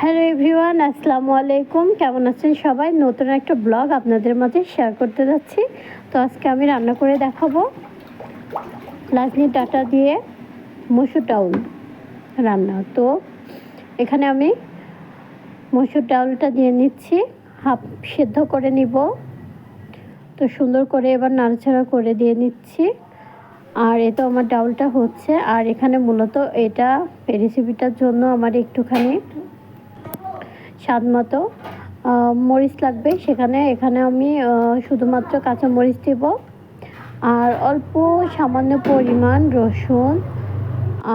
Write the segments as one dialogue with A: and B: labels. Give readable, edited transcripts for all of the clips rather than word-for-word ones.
A: Hello everyone, আসসালামু আলাইকুম। কেমন আছেন সবাই? নতুন একটা ব্লগ আপনাদের মাঝে শেয়ার করতে যাচ্ছি। তো আজকে আমি রান্না করে দেখাবো লাজনি ডাটা দিয়ে মসুর ডাউল রান্না। তো এখানে আমি মসুর ডাউলটা দিয়ে নিচ্ছি, হাফ সেদ্ধ করে নিব। তো সুন্দর করে এবার নাড়াচাড়া করে দিয়ে নিচ্ছি। আর এটা আমার ডাউলটা হচ্ছে। আর এখানে মূলত এটা রেসিপিটার জন্য আমার একটুখানি স্বাদ মতো মরিচ লাগবে। এখানে আমি শুধুমাত্র কাঁচা মরিচ দেব, আর অল্প সামান্য পরিমাণ রসুন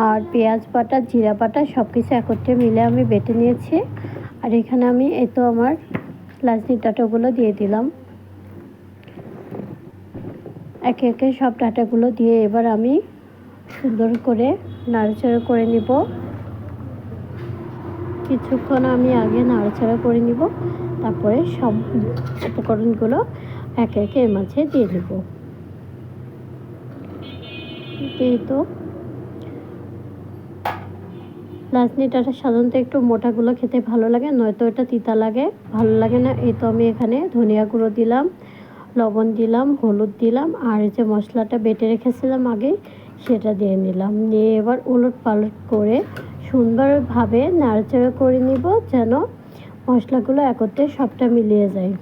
A: আর পেঁয়াজ বাটা, জিরা বাটা সব কিছু একত্রে মিলে আমি বেটে নিয়েছি। আর এখানে আমি আমার লাজনি ডাঁটাগুলো দিয়ে দিলাম। একে একে সব ডাঁটাগুলো দিয়ে এবার আমি সুন্দর করে নাড়াচাড়া করে নিব। কিছুক্ষণ আমি আগে নাড়াচাড়া করে নিব, তারপরে সব উপকরণগুলো একে একে এর মাঝে দিয়ে দেব। এই তো লাজনি ডাঁটা সাধারণত একটু মোটাগুলো খেতে ভালো লাগে, নয়তো এটা তিতা লাগে, ভালো লাগে না। এই তো আমি এখানে ধনিয়া গুঁড়ো দিলাম, লবণ দিলাম, হলুদ দিলাম, আর যে মশলাটা বেটে রেখেছিলাম আগে সেটা দিয়ে নিলাম। নিয়ে এবার উলট পালট করে সুন্দরভাবে নাড়াচাড়া করে নিব, যেন মশলাগুলো একত্রে সবটা মিলিয়ে যায়।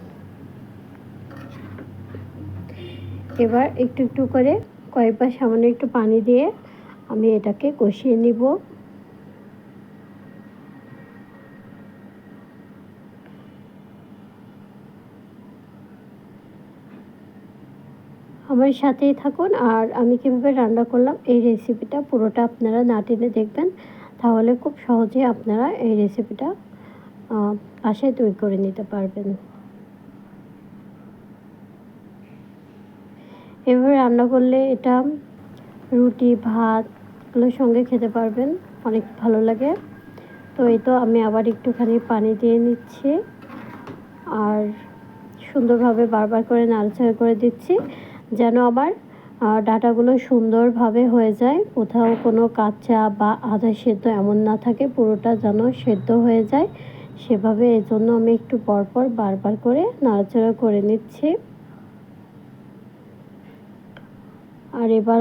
A: এবার একটু একটু করে কয়েকবার সামান্য একটু পানি দিয়ে আমি এটাকে কষিয়ে নিব। আমার সাথেই থাকুন। আর আমি কীভাবে রান্না করলাম এই রেসিপিটা পুরোটা আপনারা না টেনে দেখবেন, তাহলে খুব সহজে আপনারা এই রেসিপিটা বাসায় তৈরি করে নিতে পারবেন। এভাবে রান্না করলে এটা রুটি, ভাত এগুলোর সঙ্গে খেতে পারবেন, অনেক ভালো লাগে। তো এই তো আমি আবার একটুখানি পানি দিয়ে নিচ্ছি, আর সুন্দরভাবে বারবার করে নাড়াচাড়া করে দিচ্ছি, যেন আমার ডাঁটাগুলো সুন্দরভাবে হয়ে যায়, কোথাও কোনো কাঁচা বা আধা সেদ্ধ এমন না থাকে, পুরোটা যেন সেদ্ধ হয়ে যায় সেভাবে। এজন্য আমি একটু পরপর বারবার করে নাড়াচাড়া করে নিচ্ছি। আর এবার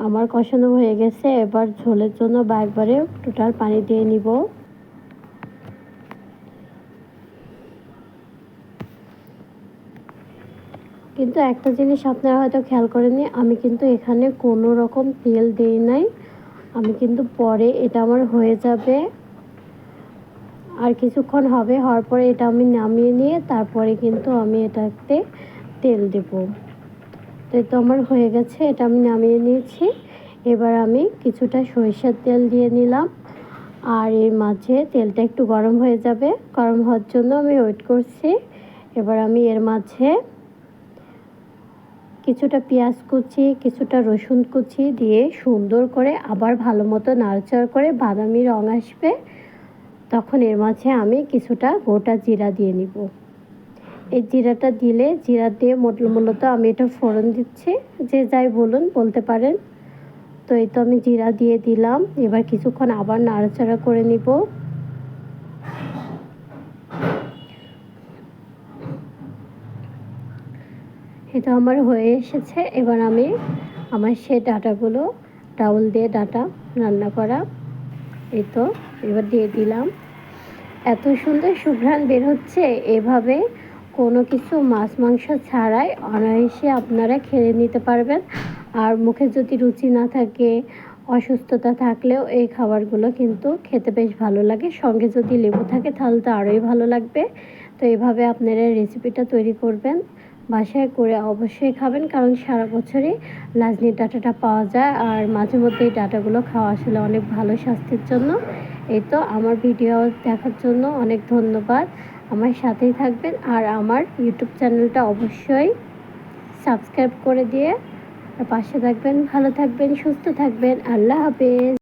A: আমার কষানো হয়ে গেছে, এবার ঝোলের জন্য বা একবারে টোটাল পানি দিয়ে নিব। কিন্তু একটা জিনিস আপনারা হয়তো খেয়াল করেননি, আমি কিন্তু এখানে কোনো রকম তেল দিই নাই। আমি কিন্তু পরে এটা আমার হয়ে যাবে, আর কিছুক্ষণ হওয়ার পরে এটা আমি নামিয়ে নিয়ে তারপরে কিন্তু আমি এটাতে তেল দেব। তো এটা আমার হয়ে গেছে, এটা আমি নামিয়ে নিয়েছি। এবার আমি কিছুটা সরিষার তেল দিয়ে নিলাম, আর এর মাঝে তেলটা একটু গরম হয়ে যাবে, গরম হওয়ার জন্য আমি ওয়েট করছি। এবার আমি এর মাঝে কিছুটা পেঁয়াজ কুচি, কিছুটা রসুন কুচি দিয়ে সুন্দর করে আবার ভালো মতো নাড়াচাড়া করে বাদামি রং আসবে, তখন এর মাঝে আমি কিছুটা গোটা জিরা দিয়ে নিব। এই জিরাটা দিলে, জিরা দিয়ে মূলত আমি এটা ফোড়ন দিচ্ছি, যে যাই বলতে পারেন। তো এই তো আমি জিরা দিয়ে দিলাম, এবার কিছুক্ষণ আবার নাড়াচাড়া করে নিব। এটা আমার হয়ে এসেছে। এবার আমি আমার সেই ডাঁটাগুলো, ডাউল দিয়ে ডাঁটা রান্না করা, এই তো এবার দিয়ে দিলাম। এত সুন্দর সুঘ্রাণ বের হচ্ছে, এভাবে কোনো কিছু মাছ মাংস ছাড়াই অনায়াসে আপনারা খেয়ে নিতে পারবেন। আর মুখে যদি রুচি না থাকে, অসুস্থতা থাকলেও এই খাবারগুলো কিন্তু খেতে বেশ ভালো লাগে। সঙ্গে যদি লেবু থাকে তাহলে তো আরোই ভালো লাগবে। তো এভাবে আপনারা রেসিপিটা তৈরি করবেন, বাসায় করে অবশ্যই খাবেন, কারণ সারা বছরই লাজনির ডাঁটাটা পাওয়া যায়। আর মাঝে মধ্যে এই ডাঁটাগুলো খাওয়া আসলে অনেক ভালো স্বাস্থ্যের জন্য। এই তো আমার ভিডিও দেখার জন্য অনেক ধন্যবাদ। আমার সাথেই থাকবেন, আর আমার ইউটিউব চ্যানেলটা অবশ্যই সাবস্ক্রাইব করে দিয়ে পাশে থাকবেন। ভালো থাকবেন, সুস্থ থাকবেন। আল্লাহ হাফেজ।